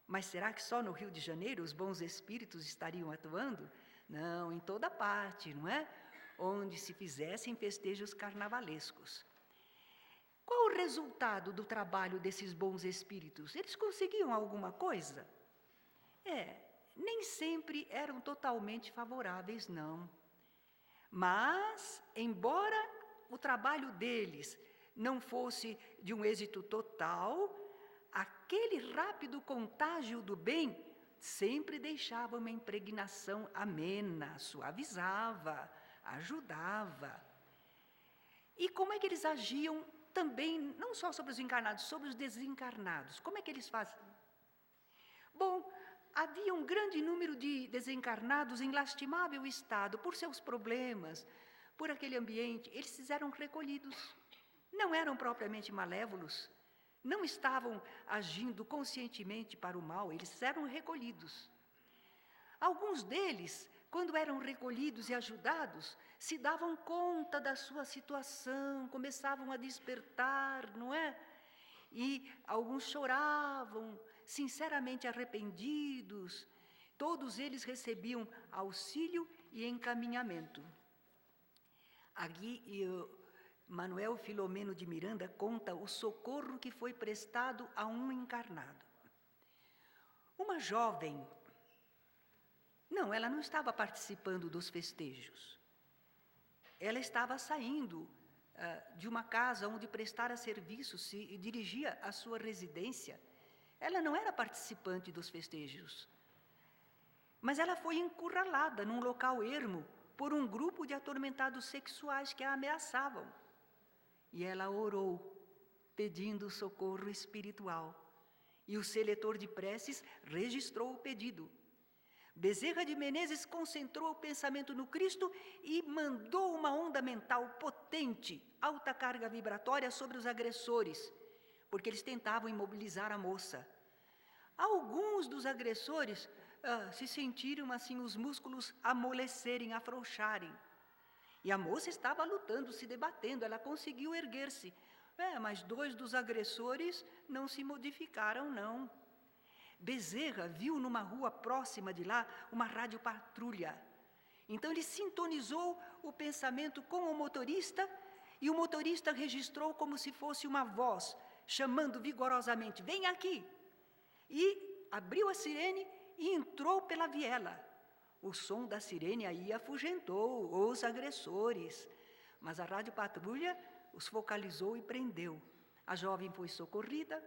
B: Mas será que só no Rio de Janeiro os bons espíritos estariam atuando? Não, em toda parte, não é? Onde se fizessem festejos carnavalescos. Qual o resultado do trabalho desses bons espíritos? Eles conseguiam alguma coisa? Nem sempre eram totalmente favoráveis, não. Mas, embora o trabalho deles não fosse de um êxito total, aquele rápido contágio do bem sempre deixava uma impregnação amena, suavizava, ajudava. E como é que eles agiam também, não só sobre os encarnados, sobre os desencarnados? Como é que eles fazem? Bom, havia um grande número de desencarnados em lastimável estado, por seus problemas, por aquele ambiente. Eles fizeram recolhidos. Não eram propriamente malévolos, não estavam agindo conscientemente para o mal, eles eram recolhidos. Alguns deles, quando eram recolhidos e ajudados, se davam conta da sua situação, começavam a despertar, não é? E alguns choravam, sinceramente arrependidos. Todos eles recebiam auxílio e encaminhamento. Aqui, Manuel Filomeno de Miranda conta o socorro que foi prestado a um encarnado. Uma jovem, ela não estava participando dos festejos. Ela estava saindo de uma casa onde prestara serviços e dirigia a sua residência. Ela não era participante dos festejos, mas ela foi encurralada num local ermo por um grupo de atormentados sexuais que a ameaçavam. E ela orou, pedindo socorro espiritual. E o seletor de preces registrou o pedido. Bezerra de Menezes concentrou o pensamento no Cristo e mandou uma onda mental potente, alta carga vibratória sobre os agressores, porque eles tentavam imobilizar a moça. Alguns dos agressores se sentiram assim, os músculos amolecerem, afrouxarem. E a moça estava lutando, se debatendo, ela conseguiu erguer-se. Mas 2 dos agressores não se modificaram, não. Bezerra viu numa rua próxima de lá uma radiopatrulha. Então ele sintonizou o pensamento com o motorista e o motorista registrou como se fosse uma voz, chamando vigorosamente, vem aqui. E abriu a sirene e entrou pela viela. O som da sirene aí afugentou os agressores, mas a rádio patrulha os focalizou e prendeu. A jovem foi socorrida,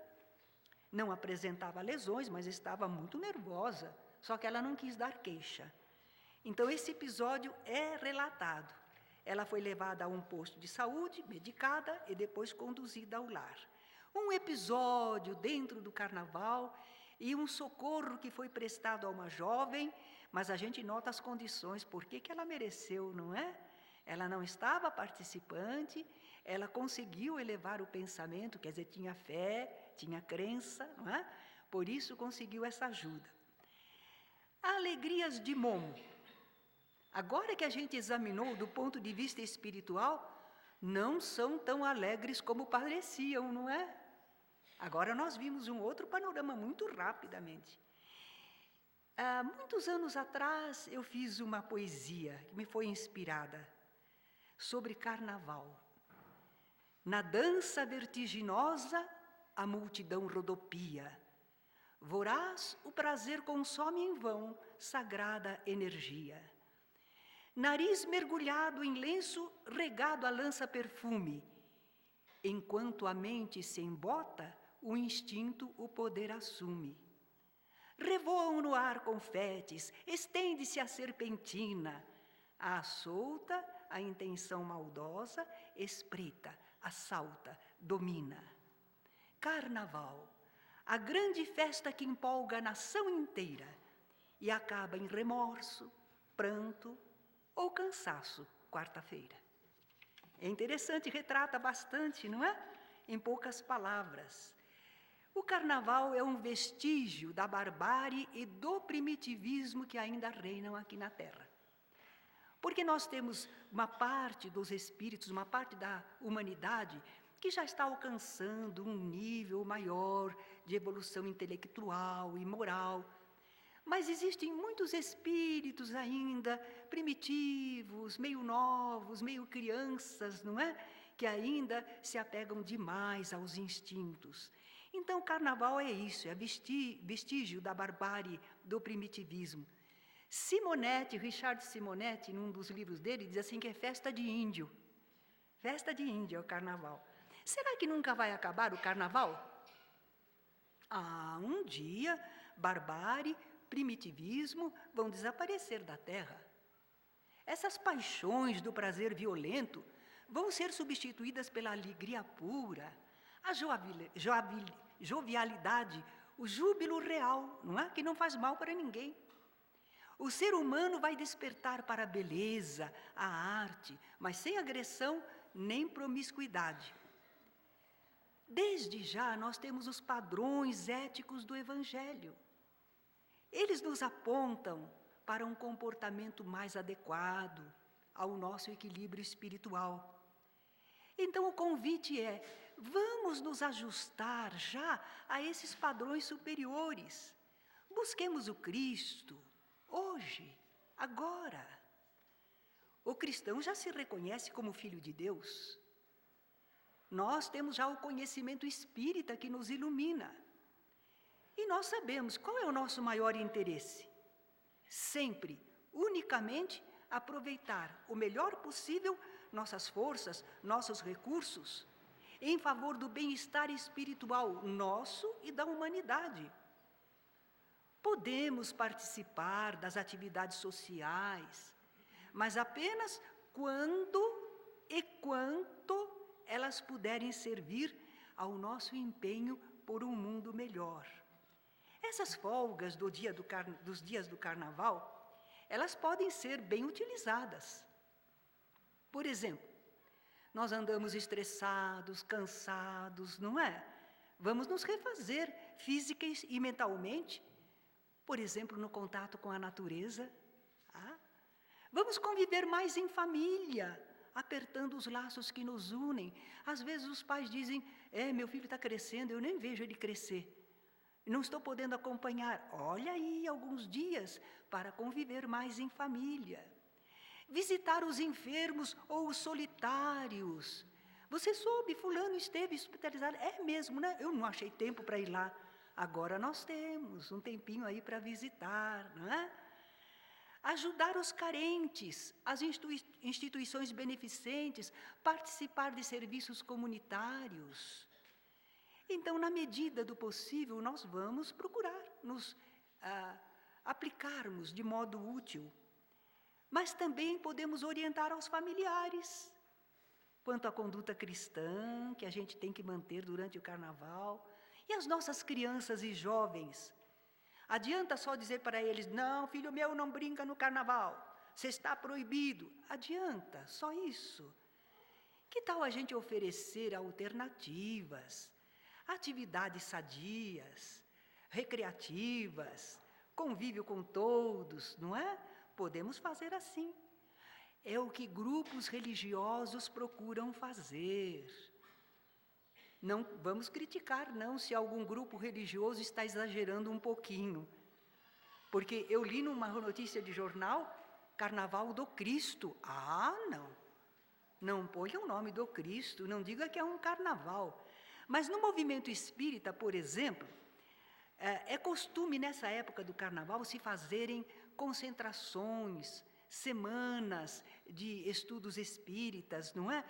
B: não apresentava lesões, mas estava muito nervosa, só que ela não quis dar queixa. Então, esse episódio é relatado. Ela foi levada a um posto de saúde, medicada e depois conduzida ao lar. Um episódio dentro do carnaval e um socorro que foi prestado a uma jovem, mas a gente nota as condições, por que ela mereceu, não é? Ela não estava participante, ela conseguiu elevar o pensamento, quer dizer, tinha fé, tinha crença, não é? Por isso conseguiu essa ajuda. Alegrias de Momo. Agora que a gente examinou do ponto de vista espiritual, não são tão alegres como pareciam, não é? Agora nós vimos um outro panorama muito rapidamente. Há muitos anos atrás eu fiz uma poesia que me foi inspirada sobre carnaval. Na dança vertiginosa, a multidão rodopia. Voraz, o prazer consome em vão sagrada energia. Nariz mergulhado em lenço, regado a lança-perfume. Enquanto a mente se embota, o instinto o poder assume. Revoam no ar confetes, estende-se a serpentina. À solta, a intenção maldosa, espreita, assalta, domina. Carnaval, a grande festa que empolga a nação inteira e acaba em remorso, pranto ou cansaço, quarta-feira. É interessante, retrata bastante, não é? Em poucas palavras. O carnaval é um vestígio da barbárie e do primitivismo que ainda reinam aqui na Terra. Porque nós temos uma parte dos espíritos, uma parte da humanidade que já está alcançando um nível maior de evolução intelectual e moral. Mas existem muitos espíritos ainda primitivos, meio novos, meio crianças, não é? Que ainda se apegam demais aos instintos. Então, o carnaval é isso, é vestígio da barbárie, do primitivismo. Simonetti, Richard Simonetti, num dos livros dele, diz assim que é festa de índio. Festa de índio é o carnaval. Será que nunca vai acabar o carnaval? Um dia, barbárie, primitivismo vão desaparecer da Terra. Essas paixões do prazer violento vão ser substituídas pela alegria pura, a jovialidade, o júbilo real, não é? Que não faz mal para ninguém. O ser humano vai despertar para a beleza, a arte, mas sem agressão nem promiscuidade. Desde já nós temos os padrões éticos do Evangelho. Eles nos apontam para um comportamento mais adequado ao nosso equilíbrio espiritual. Então o convite é, vamos nos ajustar já a esses padrões superiores. Busquemos o Cristo, hoje, agora. O cristão já se reconhece como filho de Deus. Nós temos já o conhecimento espírita que nos ilumina. E nós sabemos qual é o nosso maior interesse. Sempre, unicamente, aproveitar o melhor possível nossas forças, nossos recursos, em favor do bem-estar espiritual nosso e da humanidade. Podemos participar das atividades sociais, mas apenas quando e quanto elas puderem servir ao nosso empenho por um mundo melhor. Essas folgas dos dias do carnaval, elas podem ser bem utilizadas. Por exemplo, nós andamos estressados, cansados, não é? Vamos nos refazer física e mentalmente, por exemplo, no contato com a natureza. Vamos conviver mais em família, apertando os laços que nos unem. Às vezes os pais dizem, meu filho está crescendo, eu nem vejo ele crescer. Não estou podendo acompanhar. Olha aí alguns dias para conviver mais em família. Visitar os enfermos ou os solitários. Você soube, fulano esteve hospitalizado. É mesmo, né? Eu não achei tempo para ir lá. Agora nós temos um tempinho aí para visitar, não é? Ajudar os carentes, as instituições beneficentes, participar de serviços comunitários. Então, na medida do possível, nós vamos procurar nos aplicarmos de modo útil. Mas também podemos orientar aos familiares quanto à conduta cristã que a gente tem que manter durante o carnaval. E as nossas crianças e jovens? Adianta só dizer para eles, não, filho meu, não brinca no carnaval, você está proibido. Adianta, só isso. Que tal a gente oferecer alternativas, atividades sadias, recreativas, convívio com todos, não é? Podemos fazer assim. É o que grupos religiosos procuram fazer. Não vamos criticar, não, se algum grupo religioso está exagerando um pouquinho. Porque eu li numa notícia de jornal, Carnaval do Cristo. Ah, não. Não ponha o nome do Cristo, não diga que é um carnaval. Mas no movimento espírita, por exemplo, é costume nessa época do carnaval se fazerem concentrações, semanas de estudos espíritas, não é?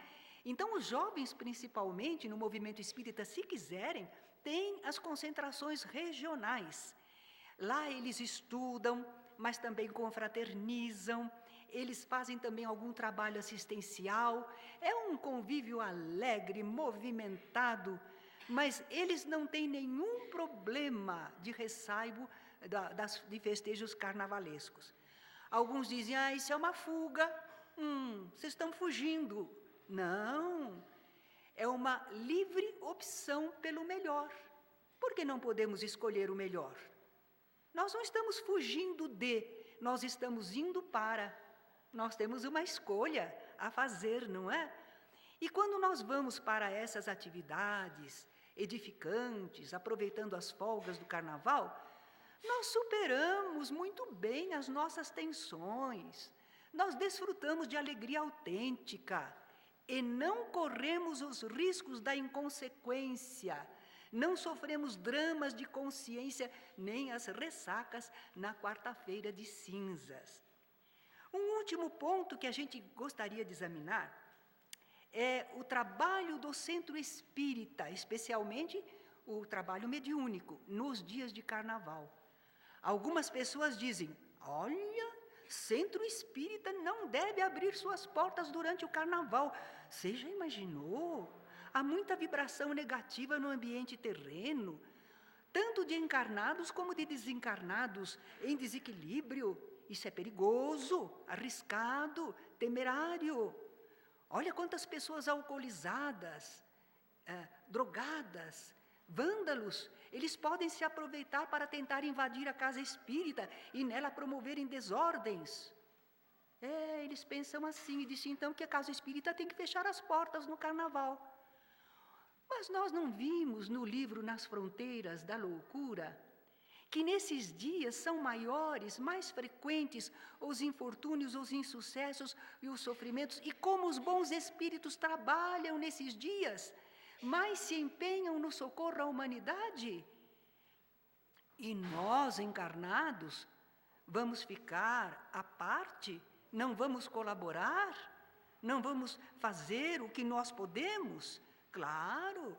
B: Então, os jovens, principalmente, no movimento espírita, se quiserem, têm as concentrações regionais. Lá eles estudam, mas também confraternizam, eles fazem também algum trabalho assistencial. É um convívio alegre, movimentado, mas eles não têm nenhum problema de ressaibo de festejos carnavalescos. Alguns dizem, isso é uma fuga, vocês estão fugindo. Não, é uma livre opção pelo melhor. Por que não podemos escolher o melhor? Nós não estamos fugindo nós estamos indo para. Nós temos uma escolha a fazer, não é? E quando nós vamos para essas atividades edificantes, aproveitando as folgas do carnaval, nós superamos muito bem as nossas tensões, nós desfrutamos de alegria autêntica e não corremos os riscos da inconsequência, não sofremos dramas de consciência, nem as ressacas na quarta-feira de cinzas. Um último ponto que a gente gostaria de examinar é o trabalho do centro espírita, especialmente o trabalho mediúnico, nos dias de carnaval. Algumas pessoas dizem, olha, centro espírita não deve abrir suas portas durante o carnaval. Você já imaginou? Há muita vibração negativa no ambiente terreno, tanto de encarnados como de desencarnados em desequilíbrio. Isso é perigoso, arriscado, temerário. Olha quantas pessoas alcoolizadas, drogadas, vândalos, eles podem se aproveitar para tentar invadir a casa espírita e nela promoverem desordens. Eles pensam assim e dizem então que a casa espírita tem que fechar as portas no carnaval. Mas nós não vimos no livro Nas Fronteiras da Loucura que nesses dias são maiores, mais frequentes os infortúnios, os insucessos e os sofrimentos, e como os bons espíritos trabalham nesses dias, mais se empenham no socorro à humanidade. E nós, encarnados, vamos ficar à parte? Não vamos colaborar? Não vamos fazer o que nós podemos? Claro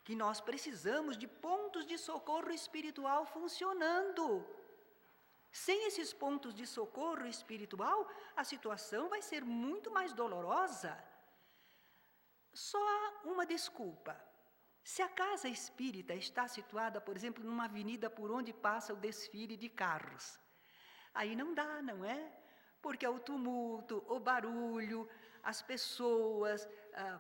B: que nós precisamos de pontos de socorro espiritual funcionando. Sem esses pontos de socorro espiritual, a situação vai ser muito mais dolorosa. Só há uma desculpa. Se a casa espírita está situada, por exemplo, numa avenida por onde passa o desfile de carros, aí não dá, não é? Porque é o tumulto, o barulho, as pessoas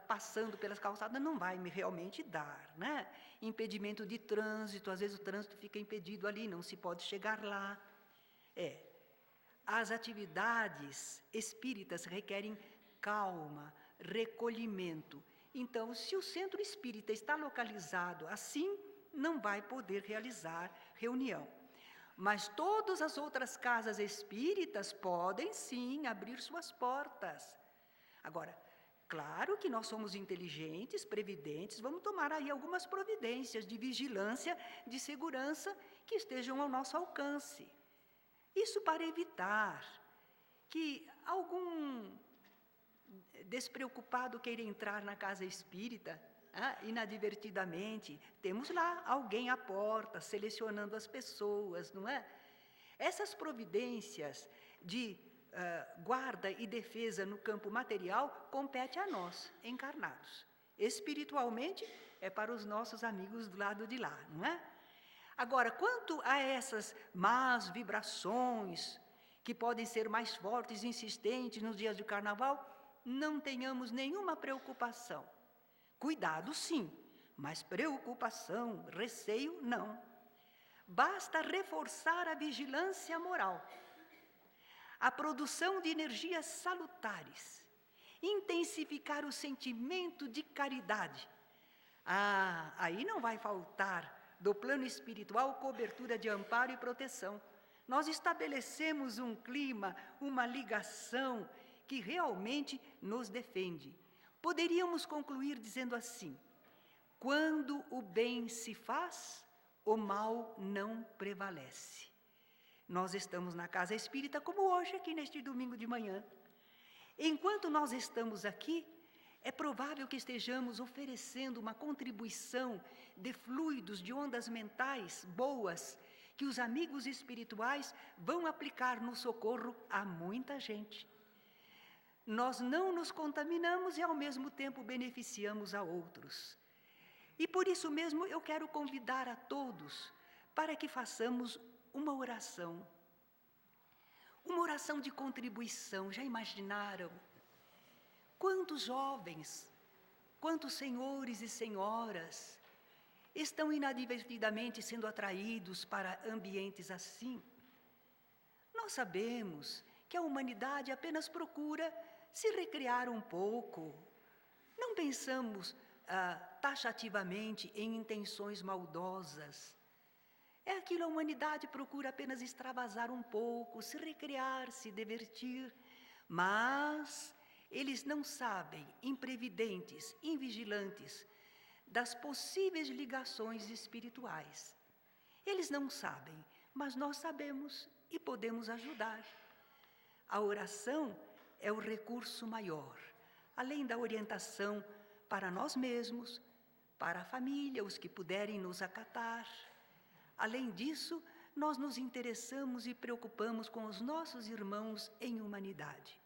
B: passando pelas calçadas, não vai realmente dar, né? Impedimento de trânsito, às vezes o trânsito fica impedido ali, não se pode chegar lá. As atividades espíritas requerem calma, recolhimento. Então, se o centro espírita está localizado assim, não vai poder realizar reunião. Mas todas as outras casas espíritas podem sim abrir suas portas. Agora, Claro que nós somos inteligentes, previdentes, vamos tomar aí algumas providências de vigilância, de segurança que estejam ao nosso alcance. Isso para evitar que algum despreocupado queira entrar na casa espírita, inadvertidamente. Temos lá alguém à porta, selecionando as pessoas, não é? Essas providências de guarda e defesa no campo material compete a nós, encarnados. Espiritualmente, é para os nossos amigos do lado de lá, não é? Agora, quanto a essas más vibrações, que podem ser mais fortes e insistentes nos dias de carnaval, não tenhamos nenhuma preocupação. Cuidado, sim, mas preocupação, receio, não. Basta reforçar a vigilância moral, a produção de energias salutares, intensificar o sentimento de caridade. Aí não vai faltar do plano espiritual cobertura de amparo e proteção. Nós estabelecemos um clima, uma ligação que realmente nos defende. Poderíamos concluir dizendo assim: quando o bem se faz, o mal não prevalece. Nós estamos na casa espírita como hoje, aqui neste domingo de manhã. Enquanto nós estamos aqui, é provável que estejamos oferecendo uma contribuição de fluidos, de ondas mentais boas, que os amigos espirituais vão aplicar no socorro a muita gente. Nós não nos contaminamos e, ao mesmo tempo, beneficiamos a outros. E por isso mesmo eu quero convidar a todos para que façamos uma oração de contribuição. Já imaginaram? Quantos jovens, quantos senhores e senhoras estão inadvertidamente sendo atraídos para ambientes assim? Nós sabemos que a humanidade apenas procura se recrear um pouco. Não pensamos taxativamente em intenções maldosas. É aquilo, a humanidade procura apenas extravasar um pouco, se recrear, se divertir, mas eles não sabem, imprevidentes, invigilantes, das possíveis ligações espirituais. Eles não sabem, mas nós sabemos e podemos ajudar. A oração é o recurso maior, além da orientação para nós mesmos, para a família, os que puderem nos acatar. Além disso, nós nos interessamos e preocupamos com os nossos irmãos em humanidade.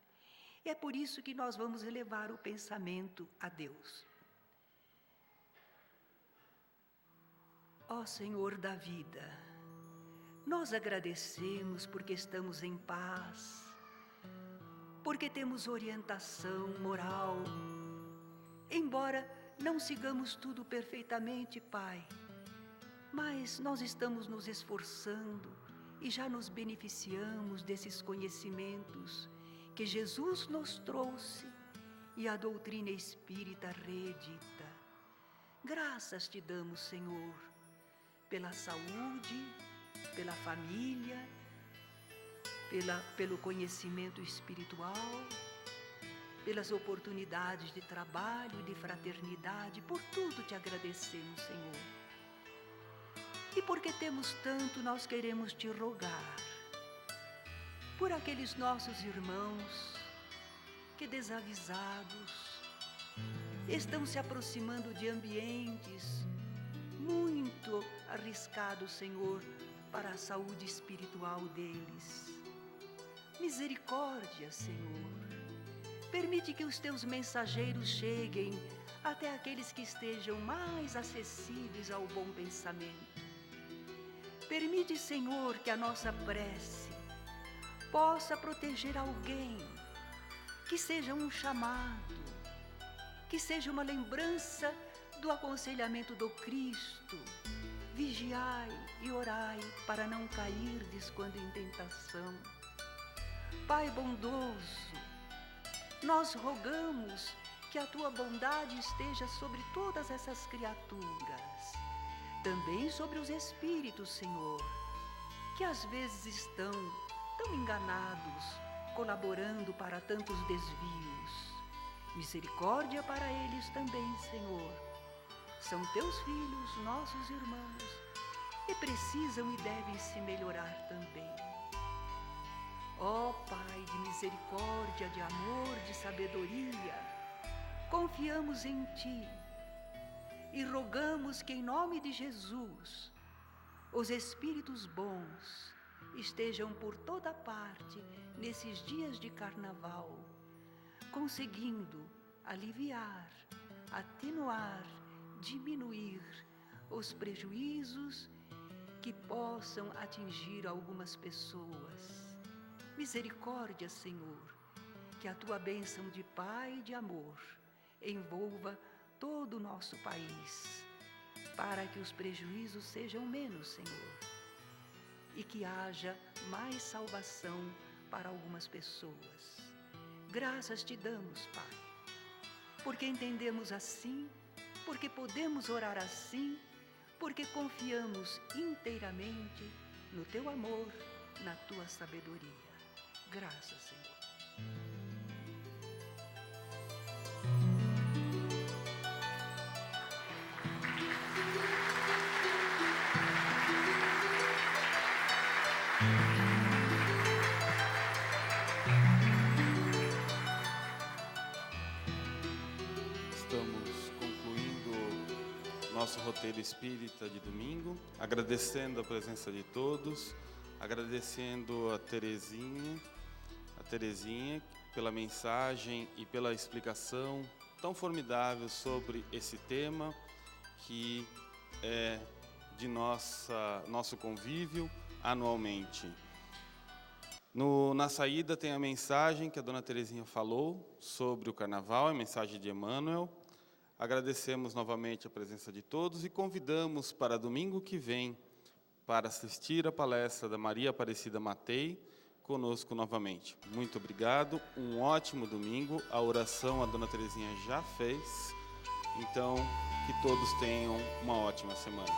B: E é por isso que nós vamos elevar o pensamento a Deus. Ó Senhor da vida, nós agradecemos porque estamos em paz, porque temos orientação moral. Embora não sigamos tudo perfeitamente, Pai, mas nós estamos nos esforçando e já nos beneficiamos desses conhecimentos que Jesus nos trouxe e a doutrina espírita redita. Graças te damos, Senhor, pela saúde, pela família, pelo conhecimento espiritual, pelas oportunidades de trabalho, de fraternidade. Por tudo te agradecemos, Senhor. E porque temos tanto, nós queremos te rogar por aqueles nossos irmãos que, desavisados, estão se aproximando de ambientes muito arriscados, Senhor, para a saúde espiritual deles. Misericórdia, Senhor. Permite que os teus mensageiros cheguem até aqueles que estejam mais acessíveis ao bom pensamento. Permite, Senhor, que a nossa prece possa proteger alguém, que seja um chamado, que seja uma lembrança do aconselhamento do Cristo. Vigiai e orai para não cairdes quando em tentação. Pai bondoso, nós rogamos que a tua bondade esteja sobre todas essas criaturas, também sobre os espíritos, Senhor, que às vezes estão tão enganados, colaborando para tantos desvios. Misericórdia para eles também, Senhor. São teus filhos, nossos irmãos, e precisam e devem se melhorar também. Ó Pai de misericórdia, de amor, de sabedoria, confiamos em Ti e rogamos que, em nome de Jesus, os espíritos bons estejam por toda parte nesses dias de carnaval, conseguindo aliviar, atenuar, diminuir os prejuízos que possam atingir algumas pessoas. Misericórdia, Senhor, que a Tua bênção de Pai e de amor envolva todo o nosso país, para que os prejuízos sejam menos, Senhor, e que haja mais salvação para algumas pessoas. Graças Te damos, Pai, porque entendemos assim, porque podemos orar assim, porque confiamos inteiramente no Teu amor, na Tua sabedoria. Graças, Senhor.
C: Estamos concluindo nosso roteiro espírita de domingo, agradecendo a presença de todos, agradecendo a Terezinha pela mensagem e pela explicação tão formidável sobre esse tema que é de nosso convívio anualmente. Na saída tem a mensagem que a dona Terezinha falou sobre o carnaval, a mensagem de Emmanuel. Agradecemos novamente a presença de todos e convidamos para domingo que vem para assistir a palestra da Maria Aparecida Matei conosco novamente. Muito obrigado, um ótimo domingo. A oração a dona Terezinha já fez, então que todos tenham uma ótima semana.